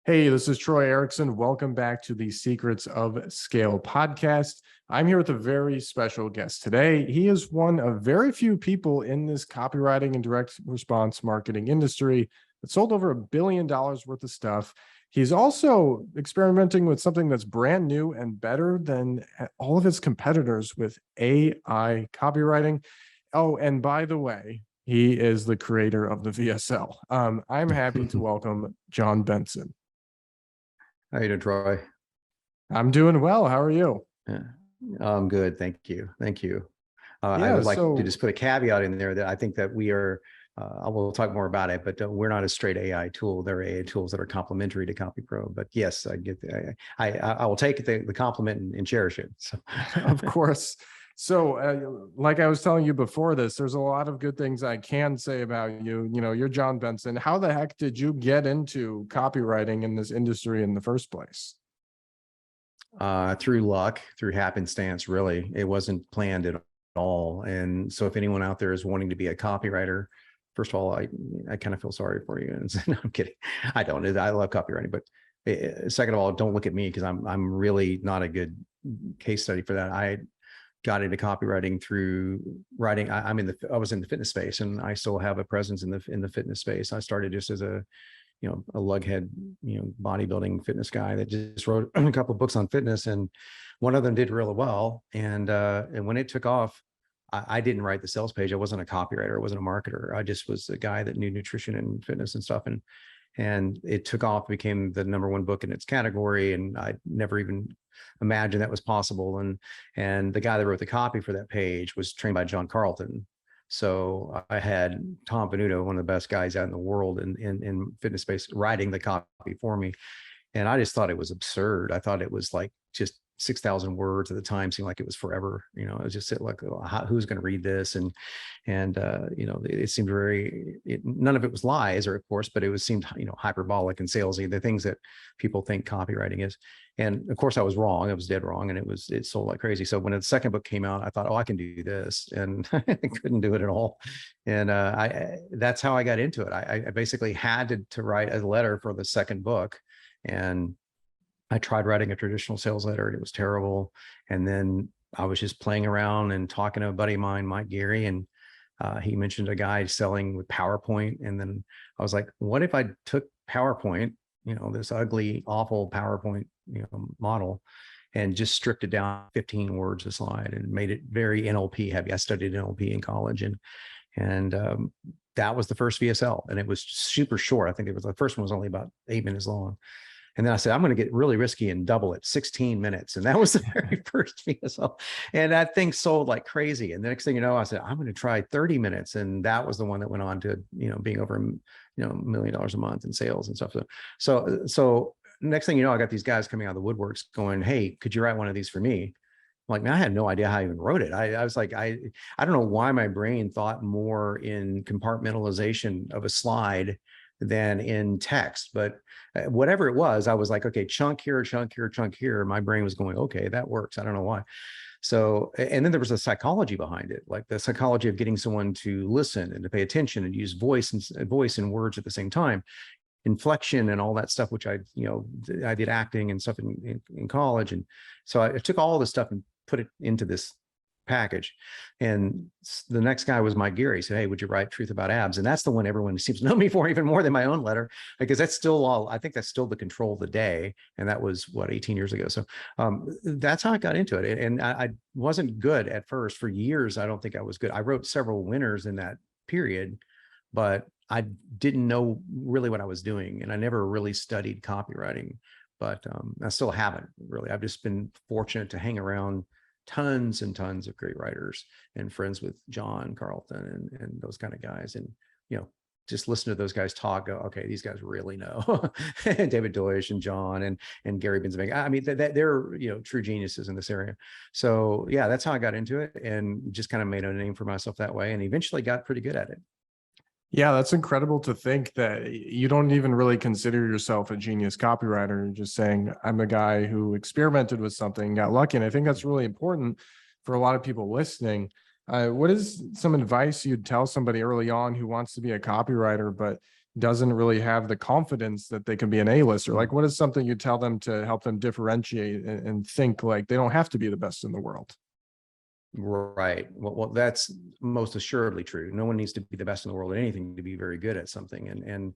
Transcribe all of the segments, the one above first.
Hey, this is Troy Erickson. Welcome back to the Secrets of Scale podcast. I'm here with a very special guest today. He is one of very few people in this copywriting and direct response marketing industry that sold over $1 billion worth of stuff. He's also experimenting with something that's brand new and better than all of his competitors with AI copywriting. Oh, and by the way, he is the creator of the VSL. I'm happy to welcome Jon Benson. How you doing, Troy? I'm doing well. How are you? Yeah, I'm good. Thank you. Thank you. I Yeah, would like so to just put a caveat in there that I think that we are, I will talk more about it, but we're not a straight AI tool. There are AI tools that are complementary to CopyPro. But yes, I get I will take the compliment and cherish it. So, of course. So like I was telling you before this, there's a lot of good things I can say about you. You know, you're Jon Benson. How the heck did you get into copywriting in this industry in the first place? Through luck, through happenstance, really, it wasn't planned at all. And so, if anyone out there is wanting to be a copywriter, first of all, I kind of feel sorry for you. And no, I'm kidding. I don't. I love copywriting, but second of all, don't look at me because I'm really not a good case study for that. I got into copywriting through writing. I was in the fitness space, and I still have a presence in the fitness space. I started just as a lughead, bodybuilding fitness guy that just wrote a couple of books on fitness, and one of them did really well. And when it took off, I didn't write the sales page. I wasn't a copywriter. I wasn't a marketer. I just was a guy that knew nutrition and fitness and stuff. And it took off, became the #1 book in its category. And I never even imagined that was possible. And the guy that wrote the copy for that page was trained by John Carlton. So I had Tom Venuto, one of the best guys out in the world in fitness space, writing the copy for me. And I just thought it was absurd. I thought it was like just 6,000 words at the time, seemed like it was forever. It was just like, who's going to read this? And it seemed none of it was lies, or of course, but it seemed, hyperbolic and salesy, the things that people think copywriting is. And of course I was wrong. I was dead wrong. And it sold like crazy. So when the second book came out, I thought, I can do this. And I couldn't do it at all. And that's how I got into it. I basically had to write a letter for the second book. And I tried writing a traditional sales letter, and it was terrible. And then I was just playing around and talking to a buddy of mine, Mike Geary, and he mentioned a guy selling with PowerPoint. And then I was like, what if I took PowerPoint, this ugly, awful PowerPoint, model, and just stripped it down 15 words a slide and made it very NLP heavy. I studied NLP in college, and that was the first VSL, and it was super short. I think the first one was only about 8 minutes long. And then I said, I'm going to get really risky and double it, 16 minutes. And that was the very first VSL. And that thing sold like crazy. And the next thing you know, I said, I'm going to try 30 minutes. And that was the one that went on to, being over, $1 million a month in sales and stuff. So next thing you know, I got these guys coming out of the woodworks going, hey, could you write one of these for me? I'm like, man, I had no idea how I even wrote it. I was like, I don't know why my brain thought more in compartmentalization of a slide than in text, but whatever it was, I was like, okay, chunk here, chunk here, chunk here. My brain was going, okay, that works. I don't know why. So, and then there was a psychology behind it, like the psychology of getting someone to listen and to pay attention and use voice and words at the same time, inflection and all that stuff, which I did acting and stuff in college. And so I took all this stuff and put it into this package. And the next guy was Mike Geary. He said, hey, would you write Truth About Abs? And that's the one everyone seems to know me for, even more than my own letter, because that's still I think that's still the control of the day. And that was 18 years ago. So that's how I got into it. And I wasn't good at first. For years, I don't think I was good. I wrote several winners in that period, but I didn't know really what I was doing. And I never really studied copywriting, but I still haven't really. I've just been fortunate to hang around tons and tons of great writers and friends with John Carlton and those kind of guys. And, just listen to those guys talk, go, okay, these guys really know. David Deutsch and John and Gary Benson. I mean, they're, true geniuses in this area. So yeah, that's how I got into it and just kind of made a name for myself that way and eventually got pretty good at it. Yeah, that's incredible to think that you don't even really consider yourself a genius copywriter. You're just saying, I'm a guy who experimented with something, got lucky. And I think that's really important for a lot of people listening. What is some advice you'd tell somebody early on who wants to be a copywriter, but doesn't really have the confidence that they can be an A-lister? Like, what is something you tell them to help them differentiate and think like they don't have to be the best in the world? Right. Well, that's most assuredly true. No one needs to be the best in the world at anything to be very good at something. And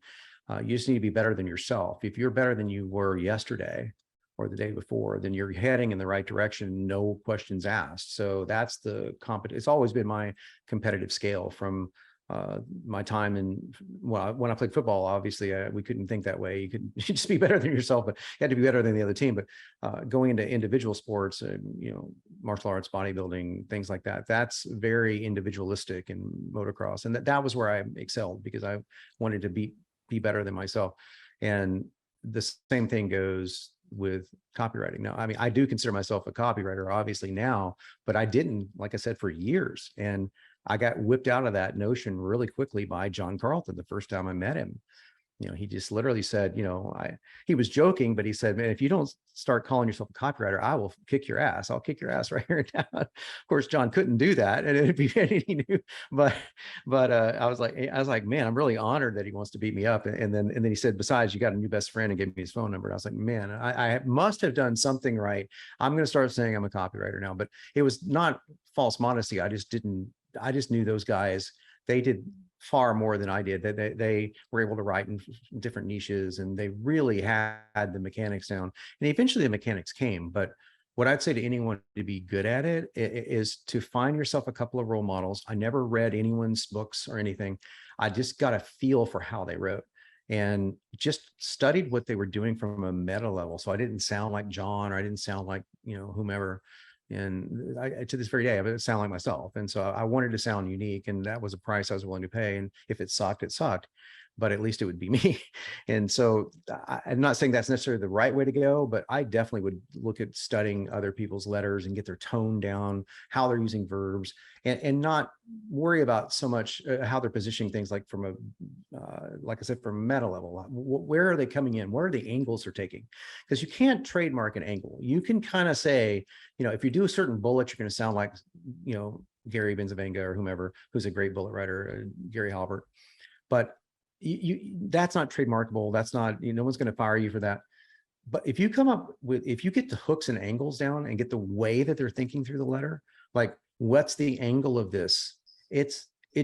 you just need to be better than yourself. If you're better than you were yesterday or the day before, then you're heading in the right direction, no questions asked. So that's it's always been my competitive scale from my time when I played football. Obviously, we couldn't think that way. You could just be better than yourself, but you had to be better than the other team. But going into individual sports, martial arts, bodybuilding, things like that, that's very individualistic in motocross. And that was where I excelled, because I wanted to be better than myself. And the same thing goes with copywriting. Now, I mean, I do consider myself a copywriter, obviously now, but I didn't, like I said, for years. And I got whipped out of that notion really quickly by John Carlton the first time I met him. He just literally said, he was joking, but he said, man, if you don't start calling yourself a copywriter, I will kick your ass. I'll kick your ass right here and now. Of course, John couldn't do that. And he knew, but I was like, man, I'm really honored that he wants to beat me up. And then he said, besides, you got a new best friend, and gave me his phone number. And I was like, man, I must have done something right. I'm going to start saying I'm a copywriter now, but it was not false modesty. I just knew those guys. They did far more than I did. They were able to write in different niches, and they really had the mechanics down. And eventually the mechanics came. But what I'd say to anyone to be good at it is to find yourself a couple of role models. I never read anyone's books or anything. I just got a feel for how they wrote and just studied what they were doing from a meta level. So I didn't sound like John, or I didn't sound like, whomever. And to this very day, I sound like myself. And so I wanted to sound unique, and that was a price I was willing to pay. And if it sucked, it sucked, but at least it would be me. And so I'm not saying that's necessarily the right way to go, but I definitely would look at studying other people's letters and get their tone down, how they're using verbs, and not worry about so much how they're positioning things, like from like I said, from a meta level. Where are they coming in? What are the angles they're taking? Because you can't trademark an angle. You can kind of say, if you do a certain bullet, you're going to sound like, Gary Benzavenga or whomever, who's a great bullet writer, Gary Halbert. But that's not trademarkable. That's not, no one's going to fire you for that. But if you get the hooks and angles down and get the way that they're thinking through the letter, like, what's the angle of this? It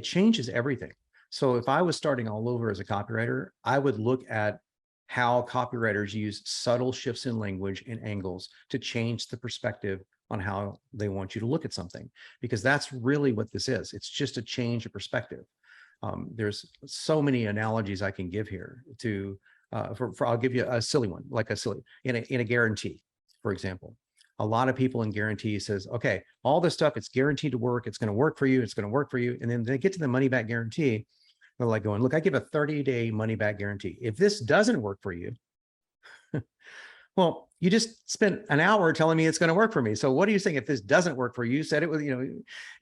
changes everything. So if I was starting all over as a copywriter, I would look at how copywriters use subtle shifts in language and angles to change the perspective on how they want you to look at something, because that's really what this is. It's just a change of perspective. There's so many analogies I can give here I'll give you a silly one, like in a guarantee, for example. A lot of people in guarantee says, okay, all this stuff, it's guaranteed to work. It's going to work for you. It's going to work for you. And then they get to the money back guarantee. They're like going, look, I give a 30-day money back guarantee. If this doesn't work for you, well, you just spent an hour telling me it's going to work for me. So what are you saying? If this doesn't work for you, you said it was,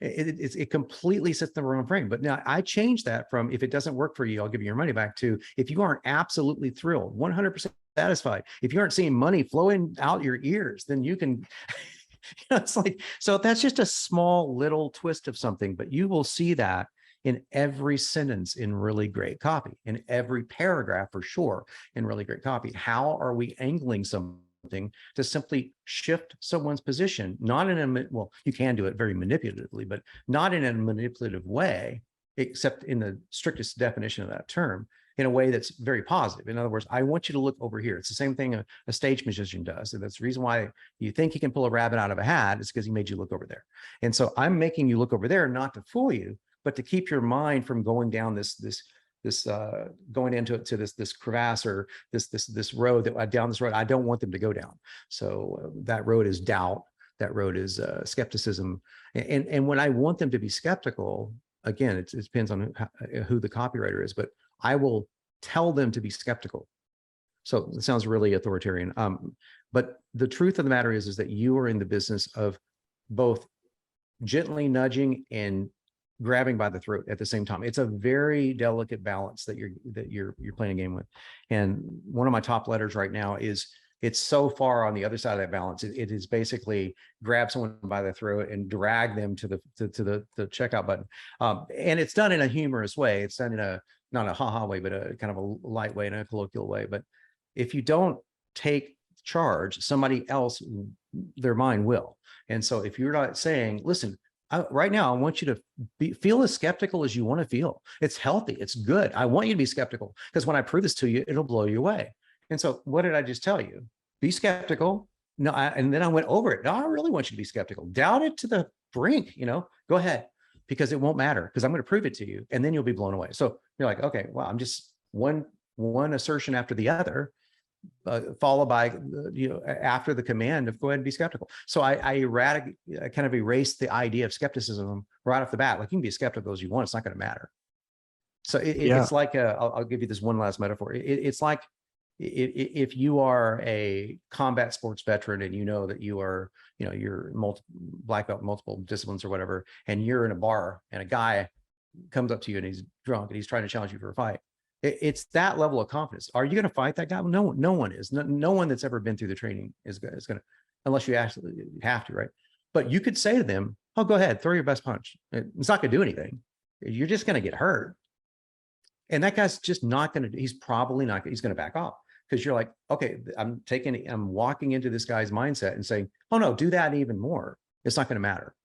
it completely sits in the wrong frame. But now I changed that from, if it doesn't work for you, I'll give you your money back, to, if you aren't absolutely thrilled, 100% satisfied, if you aren't seeing money flowing out your ears, then you can, it's like, so that's just a small little twist of something, but you will see that in every sentence in really great copy, in every paragraph for sure, in really great copy. How are we angling something to simply shift someone's position? Not in a, well, you can do it very manipulatively, but not in a manipulative way, except in the strictest definition of that term, in a way that's very positive. In other words, I want you to look over here. It's the same thing a stage magician does. And that's the reason why you think he can pull a rabbit out of a hat, is because he made you look over there. And so I'm making you look over there, not to fool you, but to keep your mind from going down this going into this crevasse, or this road down this road I don't want them to go down. So that road is doubt. That road is skepticism. And when I want them to be skeptical, again, it depends on who the copywriter is, but I will tell them to be skeptical. So it sounds really authoritarian. But the truth of the matter is that you are in the business of both gently nudging and grabbing by the throat at the same time. It's a very delicate balance that you're playing a game with. And one of my top letters right now is, it's so far on the other side of that balance. It is basically grab someone by the throat and drag them to the checkout button. And it's done in a humorous way. It's done in a not a ha-ha way, but a kind of a light way and a colloquial way. But if you don't take charge, somebody else, their mind will. And so if you're not saying, listen, right now, I want you to feel as skeptical as you want to feel. It's healthy. It's good. I want you to be skeptical, because when I prove this to you, it'll blow you away. And so what did I just tell you? Be skeptical. No, and then I went over it. No, I really want you to be skeptical. Doubt it to the brink, go ahead, because it won't matter, because I'm going to prove it to you, and then you'll be blown away. So you're like, okay, well, I'm just one assertion after the other, followed by, after the command of go ahead and be skeptical. So I kind of erased the idea of skepticism right off the bat. Like, you can be as skeptical as you want. It's not going to matter. So it's like, I'll give you this one last metaphor. It's like, if you are a combat sports veteran and you know that you are, you're black belt, multiple disciplines or whatever, and you're in a bar and a guy comes up to you and he's drunk and he's trying to challenge you for a fight. It's that level of confidence. Are you going to fight that guy? Well, no one is. No one that's ever been through the training is going to, unless you actually have to, right? But you could say to them, oh, go ahead, throw your best punch. It's not going to do anything. You're just going to get hurt. And that guy's just not going to, he's probably not, he's going to back off. Because you're like, okay, I'm walking into this guy's mindset and saying, oh no, do that even more. It's not going to matter.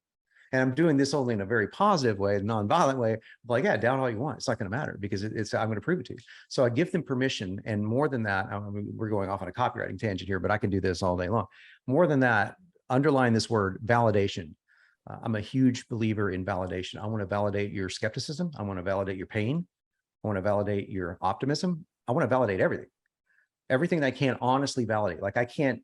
And I'm doing this only in a very positive way, a nonviolent way. Like, yeah, doubt all you want. It's not going to matter, because I'm going to prove it to you. So I give them permission. And more than that, we're going off on a copywriting tangent here, but I can do this all day long. More than that, underline this word, validation. I'm a huge believer in validation. I want to validate your skepticism. I want to validate your pain. I want to validate your optimism. I want to validate everything that I can't honestly validate. Like, I can't,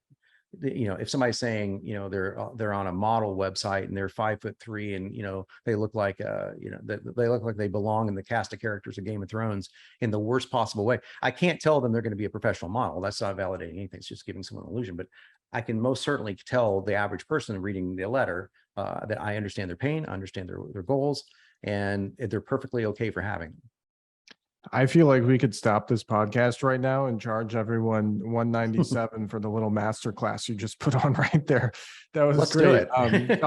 if somebody's saying, they're on a model website and they're 5'3" and, they look like, they look like they belong in the cast of characters of Game of Thrones in the worst possible way. I can't tell them they're going to be a professional model. That's not validating anything. It's just giving someone an illusion. But I can most certainly tell the average person reading the letter that I understand their pain, I understand their goals, and they're perfectly okay for having them. I feel like we could stop this podcast right now and charge everyone $197 for the little master class you just put on right there. That was Let's great. do it.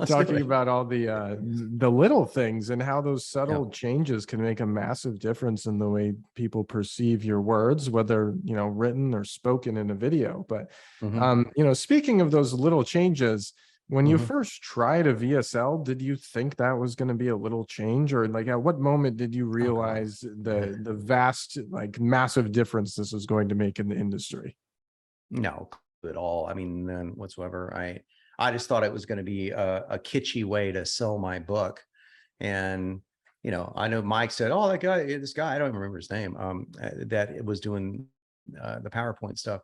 Talking about all the little things and how those subtle changes can make a massive difference in the way people perceive your words, whether written or spoken in a video. But speaking of those little changes, when you first tried a VSL, did you think that was going to be a little change, or like at what moment did you realize the vast, like massive difference this was going to make in the industry? No, at all. I mean, none whatsoever. I just thought it was going to be a kitschy way to sell my book. And, I know Mike said, oh, this guy, I don't even remember his name, that it was doing the PowerPoint stuff.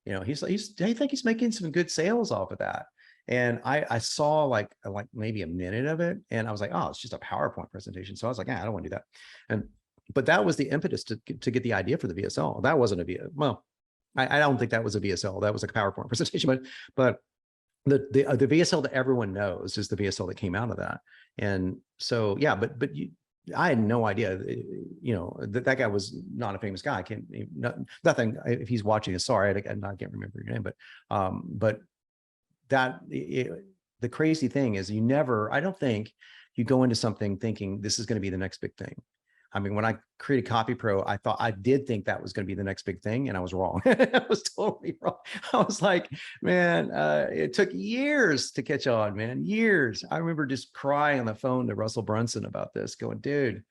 I think he's making some good sales off of that. And I saw like maybe a minute of it, and I was like, oh, it's just a PowerPoint presentation. So I was like, I don't want to do that. But that was the impetus to get the idea for the VSL. That wasn't a VSL. Well, I don't think that was a VSL. That was a PowerPoint presentation. But the VSL that everyone knows is the VSL that came out of that. And so, yeah, but I had no idea, that guy was not a famous guy. I can't, nothing. If he's watching this, sorry, I can't remember your name, but the crazy thing is I don't think you go into something thinking this is going to be the next big thing. I mean, when I created CopyPro, I did think that was going to be the next big thing, and I was wrong. I was totally wrong. I was like, man, it took years to catch on, man, years. I remember just crying on the phone to Russell Brunson about this, going, dude,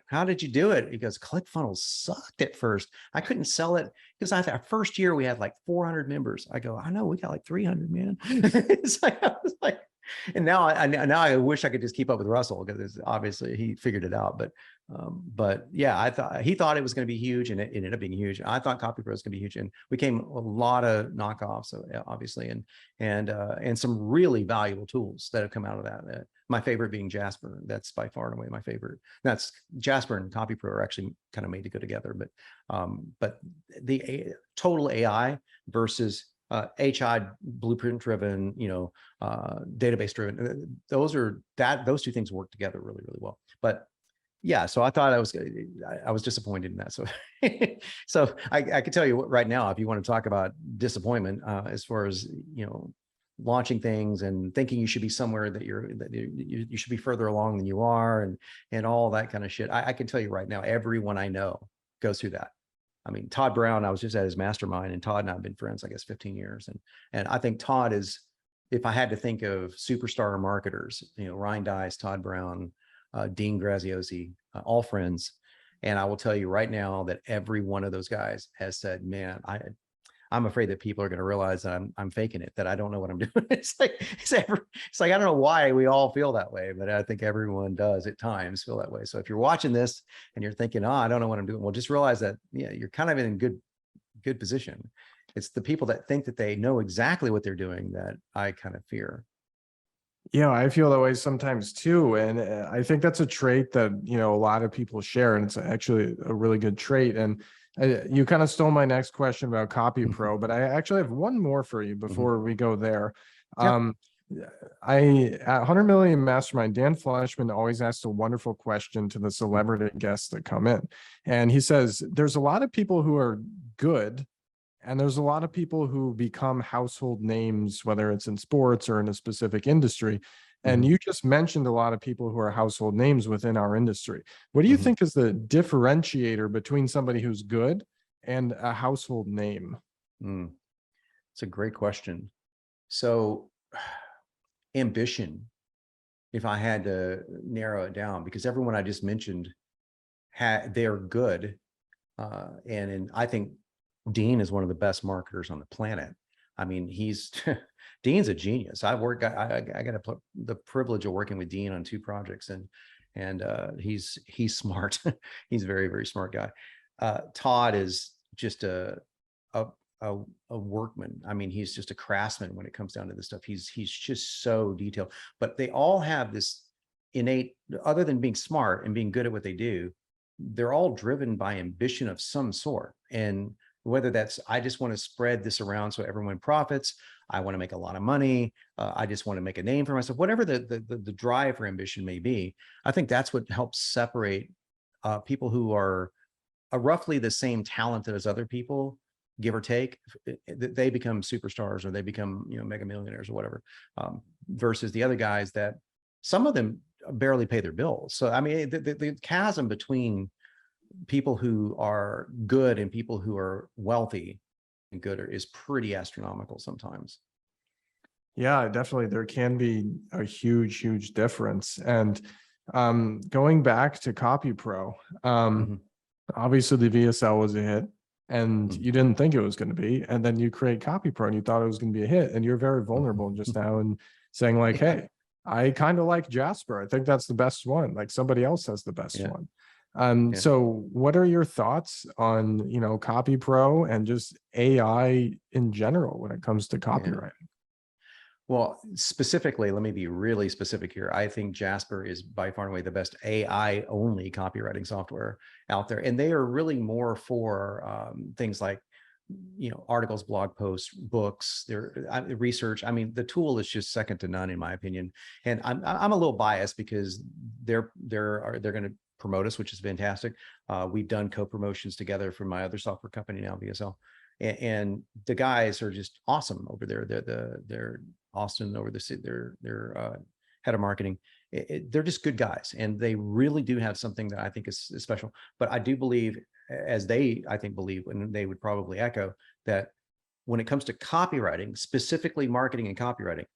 how did you do it? He goes, ClickFunnels sucked at first. I couldn't sell it because our first year we had like 400 members. I go, I know, we got like 300, man. It's like, I was like, and now I wish I could just keep up with Russell, because obviously he figured it out. But yeah, he thought it was going to be huge, and it ended up being huge. I thought CopyPro was going to be huge, and we came a lot of knockoffs, obviously, and some really valuable tools that have come out of that. My favorite being Jasper. That's by far and away my favorite. That's Jasper and CopyPro are actually kind of made to go together. But the total AI versus HI blueprint driven, database driven. Those two things work together really, really well. But yeah, so I thought I was disappointed in that. So, so I can tell you right now, if you want to talk about disappointment, as far as, launching things and thinking you should be somewhere that you should be further along than you are, and all that kind of shit. I can tell you right now, everyone I know goes through that. I mean, Todd Brown, I was just at his mastermind, and Todd and I have been friends, I guess, 15 years. And I think Todd is, if I had to think of superstar marketers, Ryan Dice, Todd Brown, Dean Graziosi, all friends. And I will tell you right now that every one of those guys has said, man, I'm afraid that people are going to realize that I'm faking it, that I don't know what I'm doing. It's like I don't know why we all feel that way, but I think everyone does at times feel that way. So if you're watching this and you're thinking, oh, I don't know what I'm doing, well, just realize that you're kind of in a good position. It's the people that think that they know exactly what they're doing that I kind of fear. Yeah, I feel that way sometimes too. And I think that's a trait that, a lot of people share. And it's actually a really good trait. And you kind of stole my next question about CopyPro, but I actually have one more for you before we go there. Yep. At 100 Million Mastermind, Dan Fleshman always asks a wonderful question to the celebrity guests that come in. And he says, there's a lot of people who are good, and there's a lot of people who become household names, whether it's in sports or in a specific industry. And you just mentioned a lot of people who are household names within our industry. What do you think is the differentiator between somebody who's good and a household name? It's a great question. So ambition, if I had to narrow it down, because everyone I just mentioned, they're good. And I think Dean is one of the best marketers on the planet. I mean, Dean's a genius. I got the privilege of working with Dean on 2 projects, and he's smart. He's a very, very smart guy. Todd is just a workman. I mean, he's just a craftsman when it comes down to this stuff. He's just so detailed. But they all have this innate, other than being smart and being good at what they do, they're all driven by ambition of some sort. And whether that's, I just want to spread this around so everyone profits, I want to make a lot of money, I just want to make a name for myself, whatever the drive for ambition may be, I think that's what helps separate people who are roughly the same talented as other people, give or take. They become superstars, or they become mega millionaires or whatever, versus the other guys that some of them barely pay their bills. So I mean, the chasm between people who are good and people who are wealthy and good is pretty astronomical sometimes. Yeah, definitely. There can be a huge difference. And going back to CopyPro, obviously the VSL was a hit, and you didn't think it was going to be. And then you create CopyPro and you thought it was going to be a hit. And you're very vulnerable just now and saying like, hey, I kind of like Jasper. I think that's the best one. Like somebody else has the best one. So what are your thoughts on, CopyPro and just AI in general when it comes to copywriting? Well, specifically, let me be really specific here. I think Jasper is by far and away the best AI only copywriting software out there. And they are really more for things like, articles, blog posts, books, their research. I mean, the tool is just second to none, in my opinion. And I'm a little biased because they're going to promote us, which is fantastic. We've done co-promotions together for my other software company now, VSL, and the guys are just awesome over there. They're Austin over their head of marketing. They're just good guys, and they really do have something that I think is special. But I do believe, as they I think believe, and they would probably echo, that when it comes to copywriting, specifically marketing and copywriting,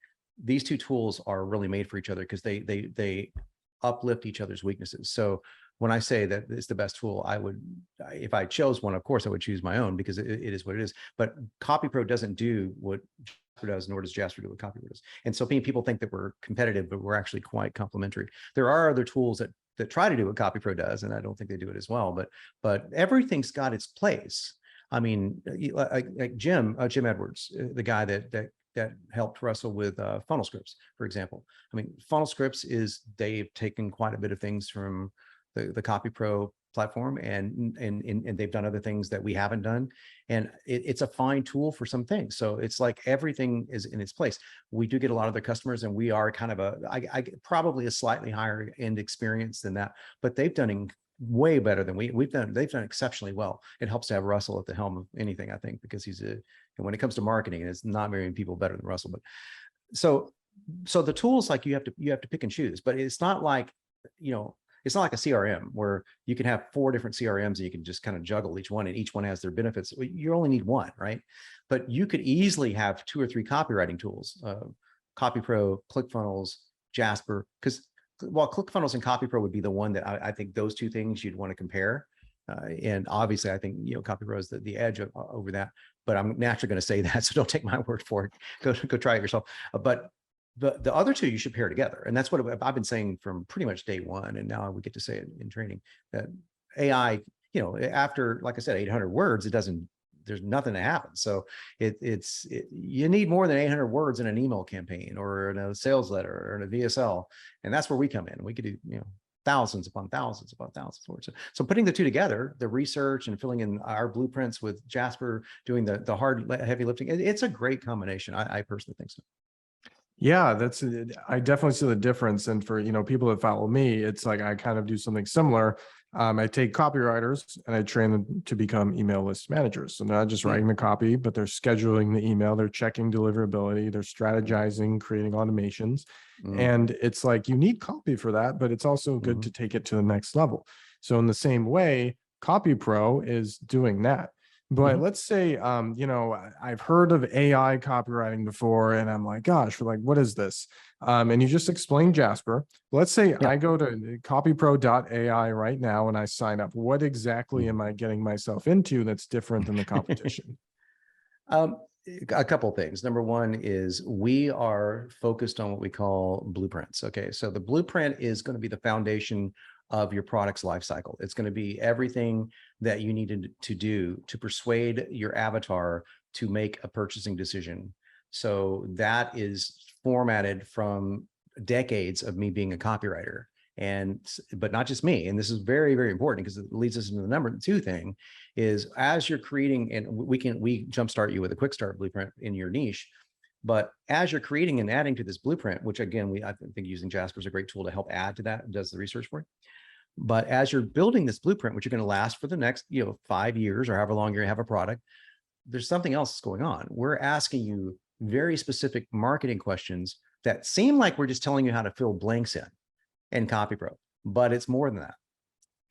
these 2 tools are really made for each other because they uplift each other's weaknesses. So when I say that it's the best tool, if I chose one, of course, I would choose my own because it is what it is. But CopyPro doesn't do what Jasper does, nor does Jasper do what CopyPro does. And so people think that we're competitive, but we're actually quite complementary. There are other tools that try to do what CopyPro does, and I don't think they do it as well. But everything's got its place. I mean, like Jim Edwards, the guy that helped Russell with funnel scripts, for example. I mean, funnel scripts they've taken quite a bit of things from the CopyPro platform, and they've done other things that we haven't done. And it's a fine tool for some things. So it's like everything is in its place. We do get a lot of their customers, and we are kind of probably a slightly higher end experience than that, but they've done way better than they've done exceptionally well. It helps to have Russell at the helm of anything, I think, because and when it comes to marketing, it's not very many people better than Russell. so the tools, like you have to pick and choose, but it's not like, it's not like a CRM where you can have 4 different CRMs and you can just kind of juggle each one and each one has their benefits. You only need one, right? But you could easily have 2 or 3 copywriting tools, CopyPro, ClickFunnels, Jasper, because while ClickFunnels and CopyPro would be the one that I think those 2 things you'd want to compare. And obviously I think, CopyPro is the edge over that, but I'm naturally going to say that. So don't take my word for it. Go try it yourself. But the other 2 you should pair together. And that's what I've been saying from pretty much day one. And now we get to say it in training, that AI, after, like I said, 800 words, there's nothing that happens. So you need more than 800 words in an email campaign or in a sales letter or in a VSL. And that's where we come in. We could do, thousands upon thousands upon thousands of words. So putting the 2 together, the research and filling in our blueprints with Jasper, doing the hard, heavy lifting, it's a great combination. I personally think so. Yeah, I definitely see the difference. And for, people that follow me, it's like, I kind of do something similar. I take copywriters and I train them to become email list managers. So they're not just writing the copy, but they're scheduling the email, they're checking deliverability, they're strategizing, creating automations. And it's like, you need copy for that, but it's also good to take it to the next level. So in the same way, CopyPro is doing that. But let's say, I've heard of AI copywriting before, and I'm like, gosh, like, what is this? And you just explained Jasper. Let's say I go to copypro.ai right now and I sign up. What exactly am I getting myself into that's different than the competition? A couple of things. Number one is we are focused on what we call blueprints. Okay, so the blueprint is going to be the foundation of your product's life cycle. It's going to be everything that you needed to do to persuade your avatar to make a purchasing decision. So that is formatted from decades of me being a copywriter. But not just me. And this is very, very important because it leads us into the number 2 thing is, as you're creating, and we jumpstart you with a quick start blueprint in your niche. But as you're creating and adding to this blueprint, which again, I think using Jasper is a great tool to help add to that, does the research for you. But as you're building this blueprint, which are going to last for the next, 5 years or however long you're going to have a product, there's something else that's going on. We're asking you very specific marketing questions that seem like we're just telling you how to fill blanks in CopyPro, but it's more than that.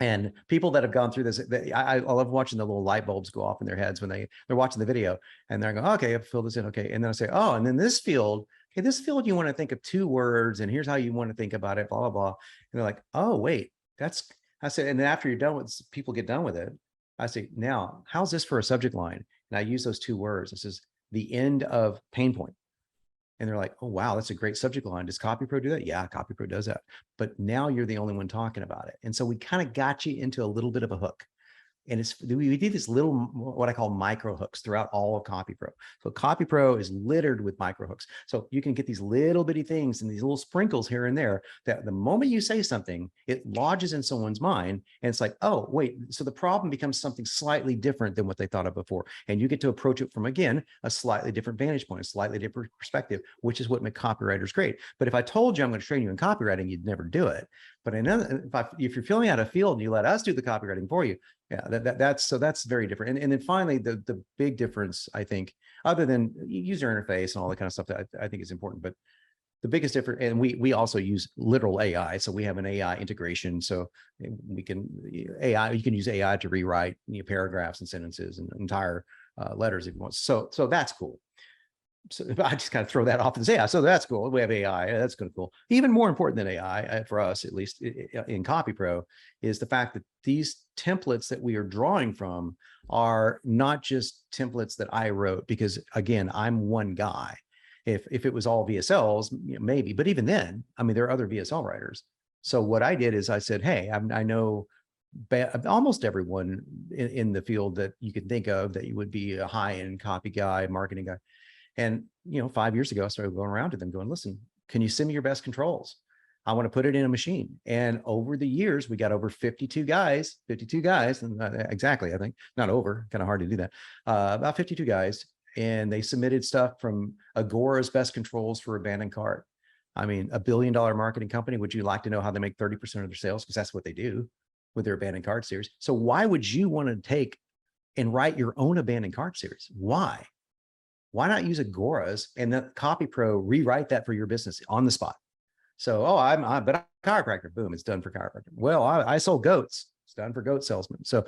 And people that have gone through this, I love watching the little light bulbs go off in their heads when they're watching the video and they're going, okay, I've filled this in. Okay. And then I say, oh, and then this field, okay, this field, you want to think of 2 words and here's how you want to think about it, blah, blah, blah. And they're like, oh, wait, I said, and then after you're done with, people get done with it. I say, now, how's this for a subject line? And I use those 2 words. This is the end of pain point. And they're like, oh, wow, that's a great subject line. Does CopyPro do that? Yeah, CopyPro does that. But now you're the only one talking about it. And so we kind of got you into a little bit of a hook. And we did this little, what I call micro hooks throughout all of CopyPro. So CopyPro is littered with micro hooks. So you can get these little bitty things and these little sprinkles here and there that the moment you say something, it lodges in someone's mind. And it's like, oh, wait, so the problem becomes something slightly different than what they thought of before. And you get to approach it from, again, a slightly different vantage point, a slightly different perspective, which is what makes copywriters great. But if I told you I'm going to train you in copywriting, you'd never do it. But if you're filling out a field and you let us do the copywriting for you, yeah, that's very different. And then finally, the big difference, I think, other than user interface and all that kind of stuff that I think is important, but the biggest difference, and we also use literal AI. So we have an AI integration. So you can use AI to rewrite paragraphs and sentences and entire letters if you want. So that's cool. So I just kind of throw that off and say, yeah, so that's cool. We have AI. That's kind of cool. Even more important than AI, for us, at least in CopyPro, is the fact that these templates that we are drawing from are not just templates that I wrote, because again, I'm one guy. If it was all VSLs, maybe, but even then, I mean, there are other VSL writers. So what I did is I said, hey, I know almost everyone in the field that you can think of that you would be a high-end copy guy, marketing guy. And, 5 years ago, I started going around to them going, listen, can you send me your best controls? I want to put it in a machine. And over the years, we got over 52 guys, and exactly, I think, not over, kind of hard to do that, about 52 guys. And they submitted stuff from Agora's best controls for abandoned cart. I mean, $1 billion marketing company. Would you like to know how they make 30% of their sales? Because that's what they do with their abandoned cart series. So why would you want to take and write your own abandoned cart series? Why? Why not use Agora's and the CopyPro rewrite that for your business on the spot? So, oh, but I'm a chiropractor. Boom, it's done for chiropractor. Well, I sold goats. It's done for goat salesmen. So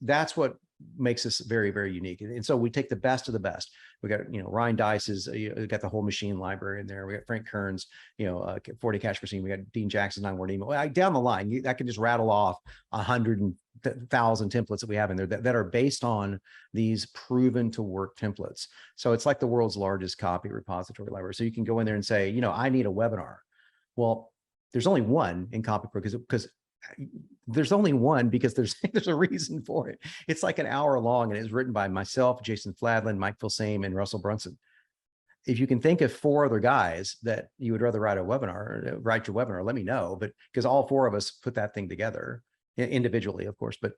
that's what makes us very, very unique. And so we take the best of the best. We got, Ryan Dice's, we got the whole machine library in there. We got Frank Kern's, 40 cash machine. We got Dean Jackson's 9-word email. Down the line, I can just rattle off 100,000 templates that we have in there that are based on these proven to work templates. So it's like the world's largest copy repository library. So you can go in there and say, I need a webinar. Well, there's only one in CopyPro because there's only one because there's a reason for it. It's like an hour long, and it's written by myself, Jason Fladlin, Mike Filsame, and Russell Brunson. If you can think of 4 other guys that you would rather write your webinar, let me know. But because all 4 of us put that thing together individually, of course. But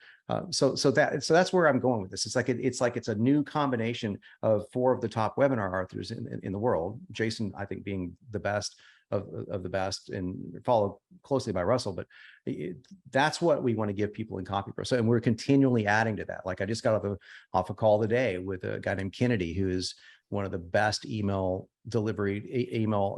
so that's where I'm going with this. It's like it's a new combination of 4 of the top webinar authors in the world. Jason, I think, being the best of the best, and followed closely by Russell. But that's what we want to give people in CopyPro. So, and we're continually adding to that. Like I just got off a call today with a guy named Kennedy, who is one of the best email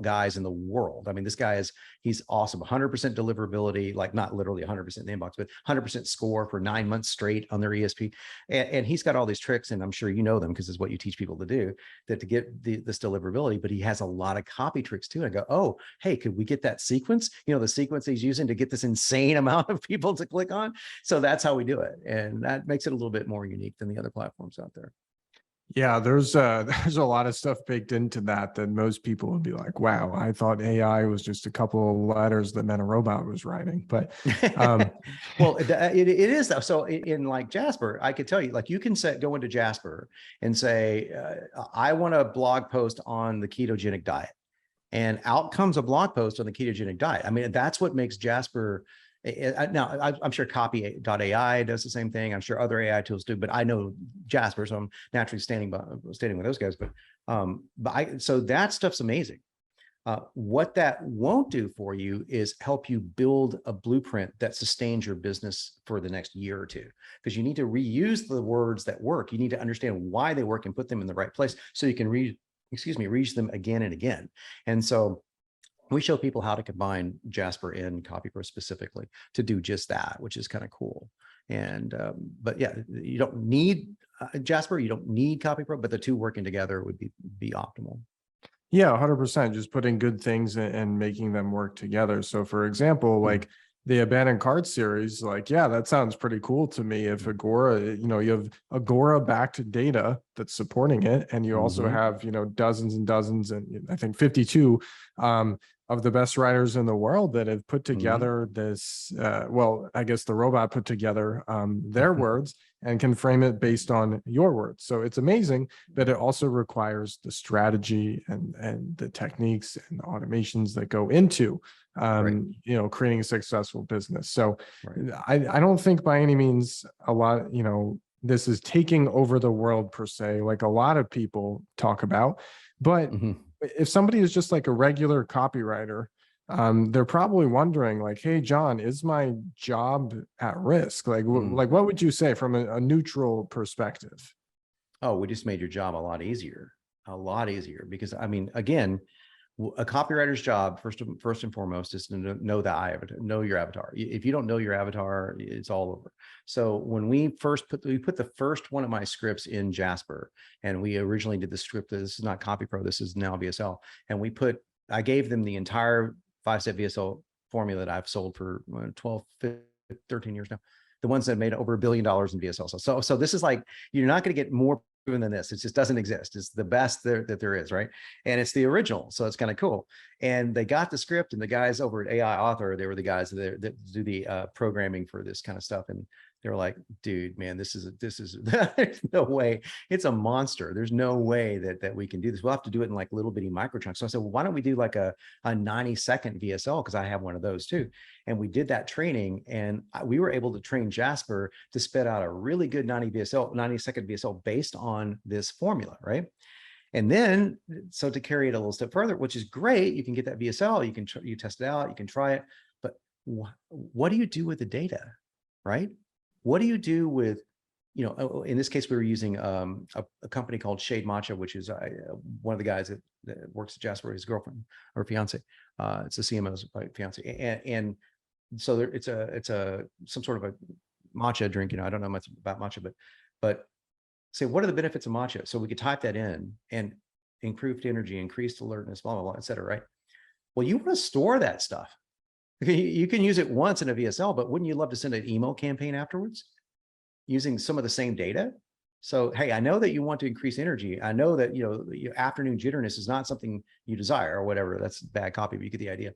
guys in the world. I mean, this guy he's awesome. 100% deliverability, like not literally 100% in the inbox, but 100% score for 9 months straight on their ESP. And he's got all these tricks, and I'm sure you know them because it's what you teach people to do, that to get this deliverability. But he has a lot of copy tricks too. And I go, oh, hey, could we get that sequence? The sequence he's using to get this insane amount of people to click on. So that's how we do it. And that makes it a little bit more unique than the other platforms out there. Yeah, there's a lot of stuff baked into that most people would be like, wow, I thought AI was just a couple of letters that meant a robot was writing. But well, it is though. So in like Jasper, I could tell you, like, you can go into Jasper and say, I want a blog post on the ketogenic diet, and out comes a blog post on the ketogenic diet. I mean, that's what makes Jasper. Now, I'm sure Copy.ai does the same thing. I'm sure other AI tools do, but I know Jasper, so I'm naturally standing with those guys. So that stuff's amazing. What that won't do for you is help you build a blueprint that sustains your business for the next year or two, because you need to reuse the words that work. You need to understand why they work and put them in the right place so you can reuse them again and again. And so we show people how to combine Jasper and CopyPro specifically to do just that, which is kind of cool. And but yeah, you don't need Jasper, you don't need CopyPro, but the two working together would be optimal. Yeah, 100%. Just putting good things and making them work together. So, for example, like the abandoned cart series, like, yeah, that sounds pretty cool to me. If Agora, you have Agora backed data that's supporting it, and you also have, dozens and dozens, and I think 52 of the best writers in the world that have put together this, well, I guess the robot put together their words and can frame it based on your words. So it's amazing, but it also requires the strategy and the techniques and the automations that go into, creating a successful business. So I don't think by any means a lot, this is taking over the world per se, like a lot of people talk about, but if somebody is just like a regular copywriter, they're probably wondering like, hey, Jon, is my job at risk? Like, like what would you say from a neutral perspective? Oh, we just made your job a lot easier, because I mean, again, a copywriter's job, first and foremost, is to know your avatar. If you don't know your avatar, it's all over. So when we put the first one of my scripts in Jasper, and we originally did the script, this is not CopyPro, this is now VSL. And I gave them the entire 5-step VSL formula that I've sold for 12, 13 years now. The ones that made over $1 billion in VSL. So this is like, you're not going to get more proven than this. It just doesn't exist. It's the best that there is, right? And it's the original, so it's kind of cool. And they got the script, and the guys over at AI Author, they were the guys that do the programming for this kind of stuff, and they were like, dude, man, this is there's no way. It's a monster. There's no way that we can do this. We'll have to do it in like little bitty micro chunks. So I said, well, why don't we do like a 90-second VSL? Because I have one of those too. And we did that training, and we were able to train Jasper to spit out a really good 90-second VSL based on this formula, right? And then, so to carry it a little step further, which is great, you can get that VSL, you test it out, you can try it, but what do you do with the data, right? What do you do with in this case, we were using a company called Shade Matcha, which is one of the guys that works at Jasper, his girlfriend or fiance. It's the CMO's fiance, and so it's some sort of a matcha drink. I don't know much about matcha, but say, what are the benefits of matcha? So we could type that in, and improved energy, increased alertness, blah blah blah, et cetera. Right? Well, you want to store that stuff. You can use it once in a VSL, but wouldn't you love to send an email campaign afterwards using some of the same data? So, hey, I know that you want to increase energy. I know that, your afternoon jitteriness is not something you desire or whatever. That's bad copy, but you get the idea.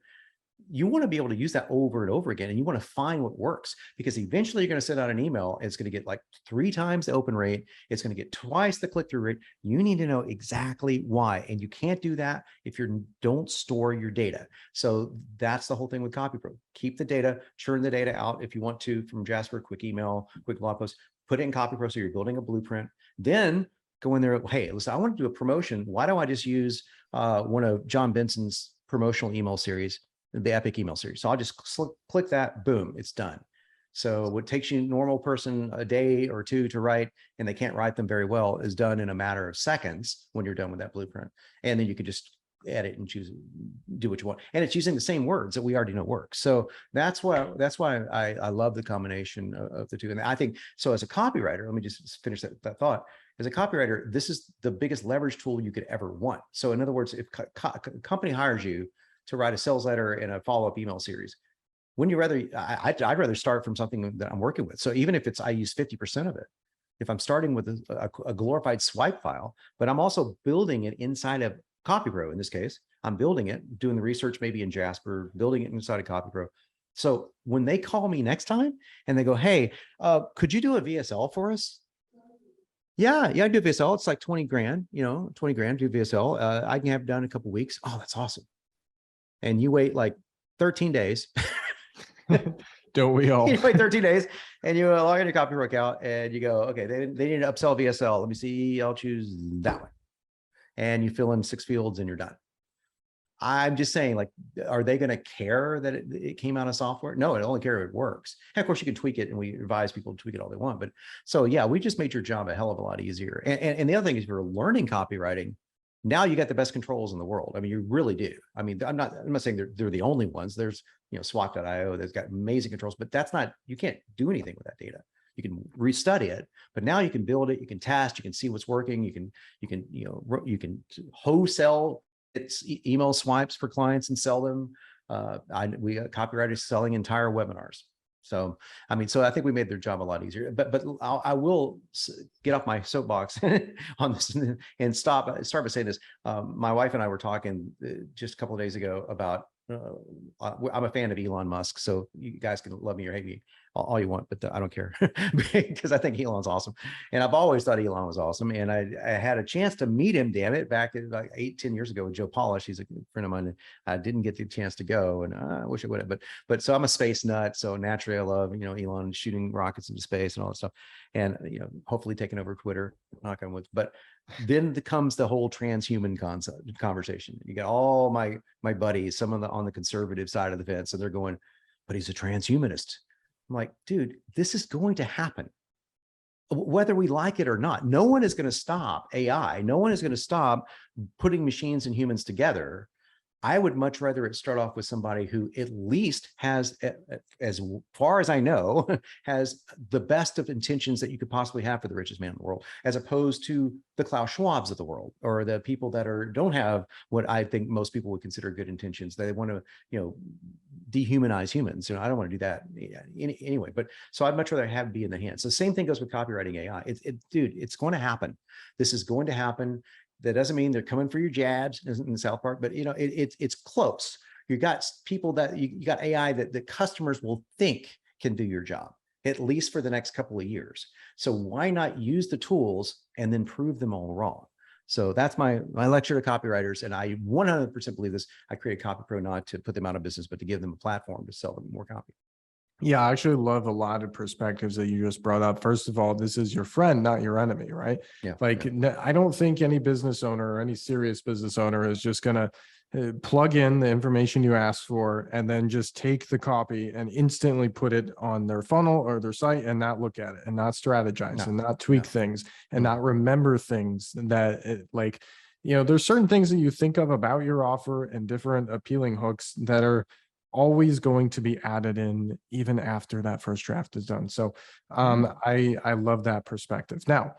You want to be able to use that over and over again, and you want to find what works, because eventually you're going to send out an email. It's going to get like 3 times the open rate. It's going to get twice the click-through rate. You need to know exactly why. And you can't do that if you don't store your data. So that's the whole thing with CopyPro. Keep the data, churn the data out if you want to from Jasper, quick email, quick blog post, put it in CopyPro. So you're building a blueprint. Then go in there. Hey, listen, I want to do a promotion. Why don't I just use one of Jon Benson's promotional email series, the epic email series? So I'll just click that, boom, it's done. So what takes you normal person a day or 2 to write, and they can't write them very well, is done in a matter of seconds when you're done with that blueprint. And then you can just edit and choose, do what you want. And it's using the same words that we already know work. So that's why I love the combination of the two. And I think, so as a copywriter, let me just finish that thought. As a copywriter, this is the biggest leverage tool you could ever want. So in other words, if a company hires you to write a sales letter and a follow-up email series, wouldn't you rather, I'd rather start from something that I'm working with. So even if I use 50% of it, if I'm starting with a glorified swipe file, but I'm also building it inside of CopyPro, in this case, I'm building it, doing the research maybe in Jasper, building it inside of CopyPro. So when they call me next time and they go, hey, could you do a VSL for us? Yeah, I do VSL. It's like 20 grand, 20 grand, do VSL. I can have it done in a couple of weeks. Oh, that's awesome. And you wait like 13 days. Don't we all? You wait 13 days and you log in your CopyPro account and you go, okay, they need to upsell VSL. Let me see. I'll choose that one. And you fill in 6 fields and you're done. I'm just saying, like, are they going to care that it came out of software? No, it only care if it works. And of course, you can tweak it, and we advise people to tweak it all they want. But so, yeah, we just made your job a hell of a lot easier. And the other thing is, if you're learning copywriting, now you got the best controls in the world. I mean, you really do. I mean, I'm not saying they're the only ones. There's, swap.io that's got amazing controls, but that's not, you can't do anything with that data. You can restudy it, but now you can build it, you can test, you can see what's working, you can wholesale it's email swipes for clients and sell them. We got copywriters selling entire webinars. So, I mean, so I think we made their job a lot easier, but I will get off my soapbox on this and start by saying this. My wife and I were talking just a couple of days ago about, I'm a fan of Elon Musk, so you guys can love me or hate me all you want, but I don't care because I think Elon's awesome. And I've always thought Elon was awesome. And I had a chance to meet him, damn it, back like 8-10 years ago with Joe Polish. He's a friend of mine. I didn't get the chance to go, and I wish I would have, but so I'm a space nut. So naturally I love, Elon shooting rockets into space and all that stuff. And, hopefully taking over Twitter, knock on wood. But then comes the whole transhuman conversation. You got all my buddies, some on the conservative side of the fence, and they're going, but he's a transhumanist. I'm like, dude, this is going to happen, whether we like it or not. No one is going to stop AI. No one is going to stop putting machines and humans together. I would much rather it start off with somebody who at least has, as far as I know, has the best of intentions that you could possibly have for the richest man in the world, as opposed to the Klaus Schwabs of the world, or the people that don't have what I think most people would consider good intentions. They want to, dehumanize humans. I don't want to do that anyway. But so I'd much rather have it be in the hands. The same thing goes with copywriting AI. Dude, it's going to happen. This is going to happen. That doesn't mean they're coming for your jabs in South Park, but it's close. You got people that you got AI that the customers will think can do your job, at least for the next couple of years. So why not use the tools and then prove them all wrong? So that's my lecture to copywriters. And I 100% believe this. I created CopyPro not to put them out of business, but to give them a platform to sell them more copy. Yeah, I actually love a lot of perspectives that you just brought up. First of all, this is your friend, not your enemy, right? Yeah. Like, Yeah. I don't think any business owner or any serious business owner is just going to plug in the information you ask for and then just take the copy and instantly put it on their funnel or their site and not look at it and not strategize No, and not tweak no. things and Mm, not remember things that like, there's certain things that you think of about your offer and different appealing hooks that are always going to be added in even after that first draft is done. So yeah. I love that perspective. Now,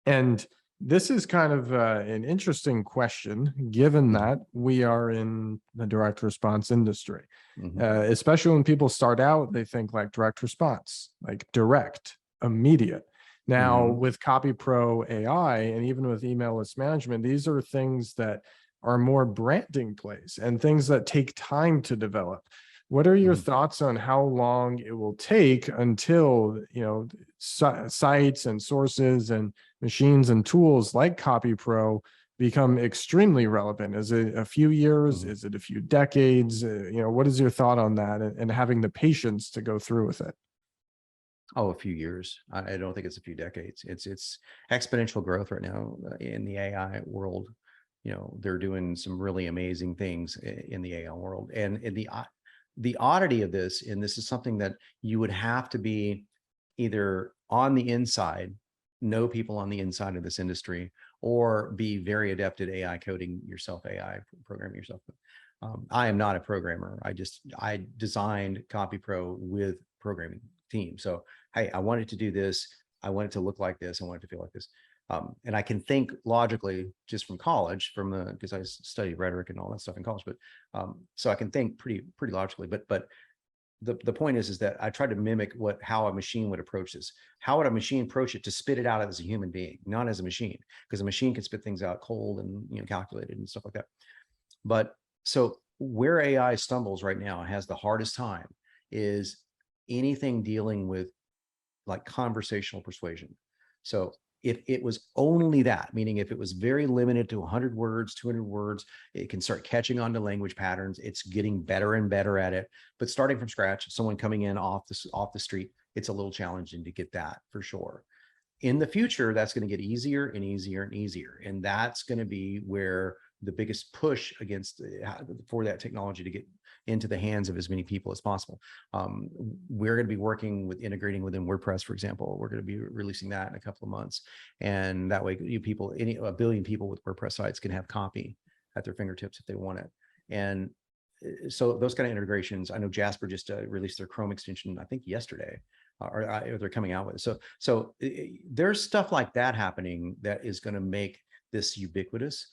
and this is kind of an interesting question, given Mhm, that we are in the direct response industry. mhm, Especially when people start out, they think like direct response, like direct, immediate. Now, mhm, with CopyPro AI and even with email list management, these are things that are more branding plays and things that take time to develop. What are your mhm. thoughts on how long it will take until, sites and sources and machines and tools like CopyPro become extremely relevant? Is it a few years? Mhm. Is it a few decades? What is your thought on that and having the patience to go through with it? Oh, a few years. I don't think it's a few decades. It's exponential growth right now in the AI world. They're doing some really amazing things in the AI world. And in the oddity of this, and this is something that you would have to be either on the inside, know people on the inside of this industry, or be very adept at AI coding yourself, AI programming yourself. I am not a programmer. I designed CopyPro with programming team. So hey, I wanted to do this. I want it to look like this. I want it to feel like this. And I can think logically just from college, because I studied rhetoric and all that stuff in college. But so I can think pretty logically. But the point is that I tried to mimic how a machine would approach this. How would a machine approach it to spit it out as a human being, not as a machine? Because a machine can spit things out cold and calculated and stuff like that. But so where AI stumbles right now, has the hardest time, is anything dealing with like conversational persuasion. So if it was only that, meaning if it was very limited to 100 words, 200 words, it can start catching on to language patterns. It's getting better and better at it. But starting from scratch, someone coming in off the street, it's a little challenging to get that for sure. In the future, that's going to get easier and easier and easier. And that's going to be where the biggest push for that technology to get into the hands of as many people as possible. We're going to be working with integrating within WordPress, for example. We're going to be releasing that in a couple of months. And that way, a billion people with WordPress sites can have copy at their fingertips if they want it. And so those kind of integrations, I know Jasper just released their Chrome extension, I think yesterday, or they're coming out with it. So there's stuff like that happening that is going to make this ubiquitous,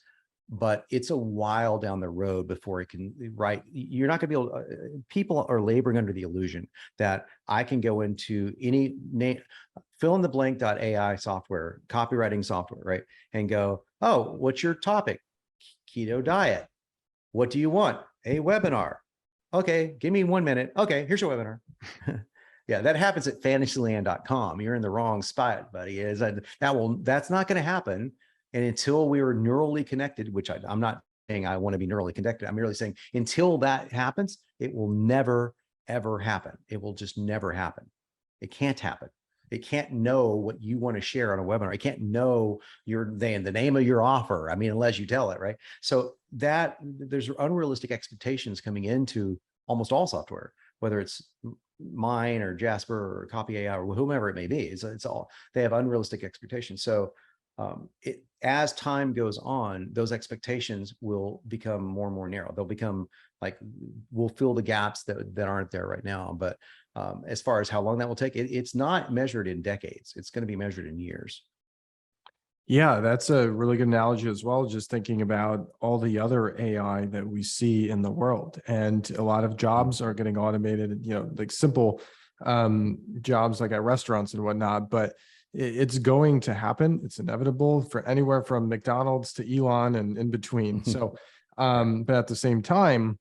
but it's a while down the road before it can. Right, you're not going to be able. People are laboring under the illusion that I can go into any name, fill in the blank.ai software, copywriting software, right, and go, oh, what's your topic? Keto diet. What do you want? A webinar. Okay, give me 1 minute. Okay, here's your webinar. Yeah, that happens at fantasyland.com. You're in the wrong spot, buddy. That's not going to happen. And until we are neurally connected, which I'm not saying I want to be neurally connected. I'm merely saying until that happens, it will never, ever happen. It will just never happen. It can't happen. It can't know what you want to share on a webinar. It can't know the name of your offer. I mean, unless you tell it, right? So that there's unrealistic expectations coming into almost all software, whether it's mine or Jasper or Copy AI or whomever it may be. It's all, they have unrealistic expectations. So as time goes on, those expectations will become more and more narrow. They'll become like, we'll fill the gaps that aren't there right now. But as far as how long that will take, it's not measured in decades. It's going to be measured in years. Yeah, that's a really good analogy as well. Just thinking about all the other AI that we see in the world, and a lot of jobs are getting automated. Like simple jobs like at restaurants and whatnot. But it's going to happen. It's inevitable for anywhere from McDonald's to Elon and in between. So, but at the same time,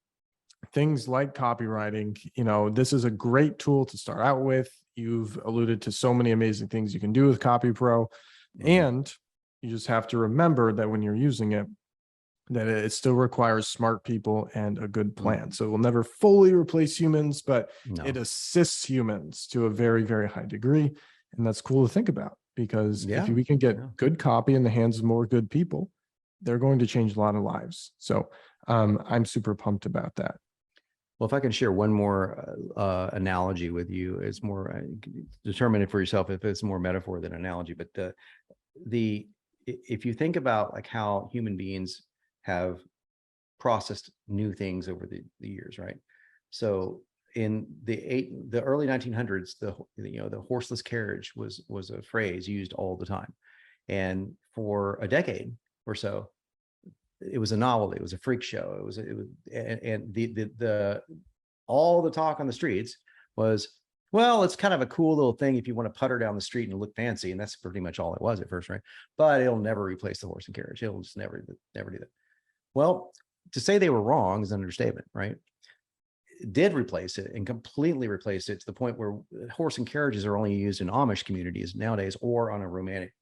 things like copywriting, this is a great tool to start out with. You've alluded to so many amazing things you can do with CopyPro, Mm-hmm. and you just have to remember that when you're using it, that it still requires smart people and a good plan. So it will never fully replace humans, but it No. assists humans to a very, very high degree. And that's cool to think about, because if Yeah. we can Yeah. get good copy in the hands of more good people, they're going to change a lot of lives. So I'm super pumped about that. Well, if I can share one more analogy with you, it's more determine it for yourself if it's more metaphor than analogy. But if you think about like how human beings have processed new things over the years, right? So in the early 1900s, the horseless carriage was a phrase used all the time, and for a decade or so, it was a novelty. It was a freak show. It was and the all the talk on the streets was, well, it's kind of a cool little thing if you want to putter down the street and look fancy, and that's pretty much all it was at first, right? But it'll never replace the horse and carriage. It'll just never do that. Well, to say they were wrong is an understatement, right? It did replace it and completely replaced it to the point where horse and carriages are only used in Amish communities nowadays, or on a romantic,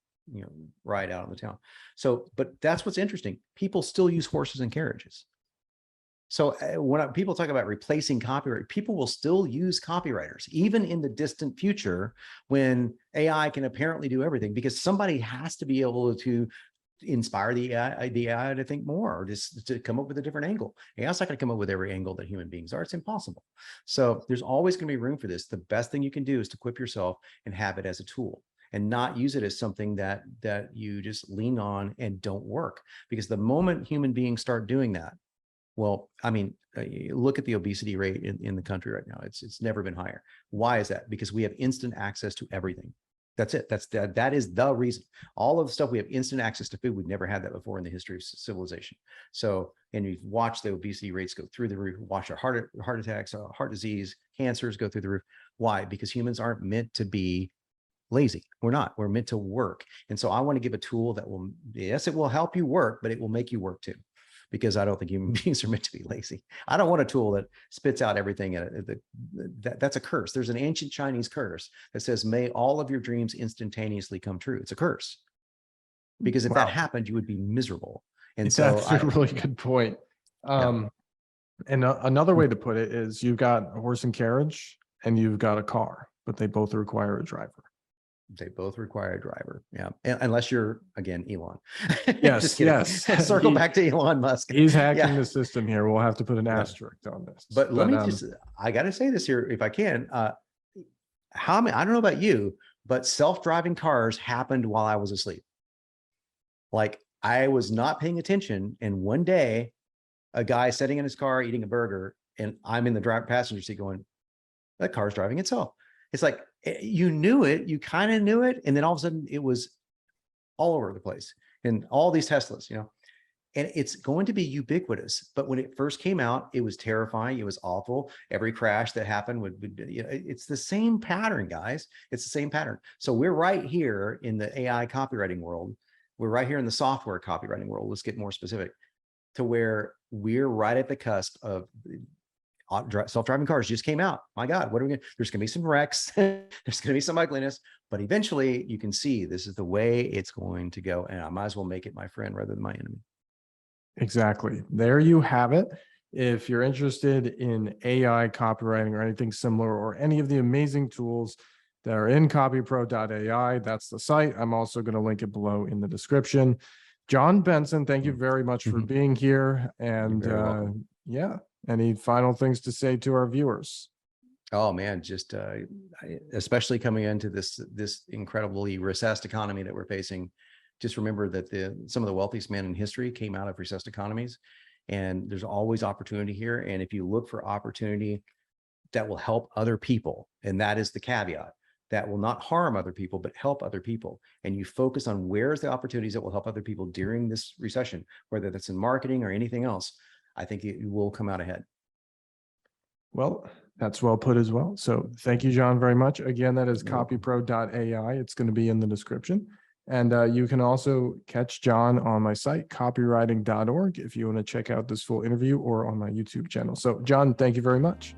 ride out in the town. So, but that's what's interesting. People still use horses and carriages. So when people talk about replacing copyright, people will still use copywriters, even in the distant future when AI can apparently do everything, because somebody has to be able to inspire the AI to think more, or just to come up with a different angle. AI's not going to come up with every angle that human beings are. It's impossible. So there's always going to be room for this. The best thing you can do is to equip yourself and have it as a tool, and not use it as something that you just lean on and don't work. Because the moment human beings start doing that, well, I mean, look at the obesity rate in the country right now. It's never been higher. Why is that? Because we have instant access to everything. That's it. That is the reason. All of the stuff, we have instant access to food. We've never had that before in the history of civilization. So, and you've watched the obesity rates go through the roof. Watch our heart attacks, heart disease, cancers go through the roof. Why? Because humans aren't meant to be lazy. We're not. We're meant to work. And so I want to give a tool that will, yes, it will help you work, but it will make you work too. Because I don't think human beings are meant to be lazy. I don't want a tool that spits out everything. That's a curse. There's an ancient Chinese curse that says, may all of your dreams instantaneously come true. It's a curse. Because if that happened, you would be miserable. And so that's a really good point. And another way to put it is, you've got a horse and carriage and you've got a car, but they both require a driver. They both require a driver. Yeah. Unless you're, again, Elon. Yes. Just kidding. Yes. Circle back to Elon Musk. He's hacking the system here. We'll have to put an asterisk on this. But let me I got to say this here, if I can. I don't know about you, but self-driving cars happened while I was asleep. Like, I was not paying attention. And one day, a guy sitting in his car eating a burger, and I'm in the passenger seat going, that car's driving itself. It's like, you knew it, you kind of knew it. And then all of a sudden it was all over the place, and all these Teslas, and it's going to be ubiquitous. But when it first came out, it was terrifying. It was awful. Every crash that happened it's the same pattern, guys. It's the same pattern. So we're right here in the AI copywriting world. We're right here in the software copywriting world. Let's get more specific, to where we're right at the cusp of self-driving cars. Just came out. My God, what are we going to, there's going to be some wrecks. There's going to be some ugliness, but eventually you can see this is the way it's going to go. And I might as well make it my friend rather than my enemy. Exactly. There you have it. If you're interested in AI copywriting or anything similar, or any of the amazing tools that are in copypro.ai, that's the site. I'm also going to link it below in the description. Jon Benson, thank you very much for being here. And yeah, any final things to say to our viewers? Oh man, just especially coming into this incredibly recessed economy that we're facing, just remember that some of the wealthiest men in history came out of recessed economies, and there's always opportunity here. And if you look for opportunity that will help other people, and that is the caveat, that will not harm other people, but help other people, and you focus on where's the opportunities that will help other people during this recession, whether that's in marketing or anything else, I think you will come out ahead. Well, that's well put as well. So thank you, Jon, very much. Again, that is copypro.ai. It's going to be in the description. And you can also catch Jon on my site, copywriting.org, if you want to check out this full interview, or on my YouTube channel. So Jon, thank you very much.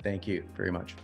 Thank you very much.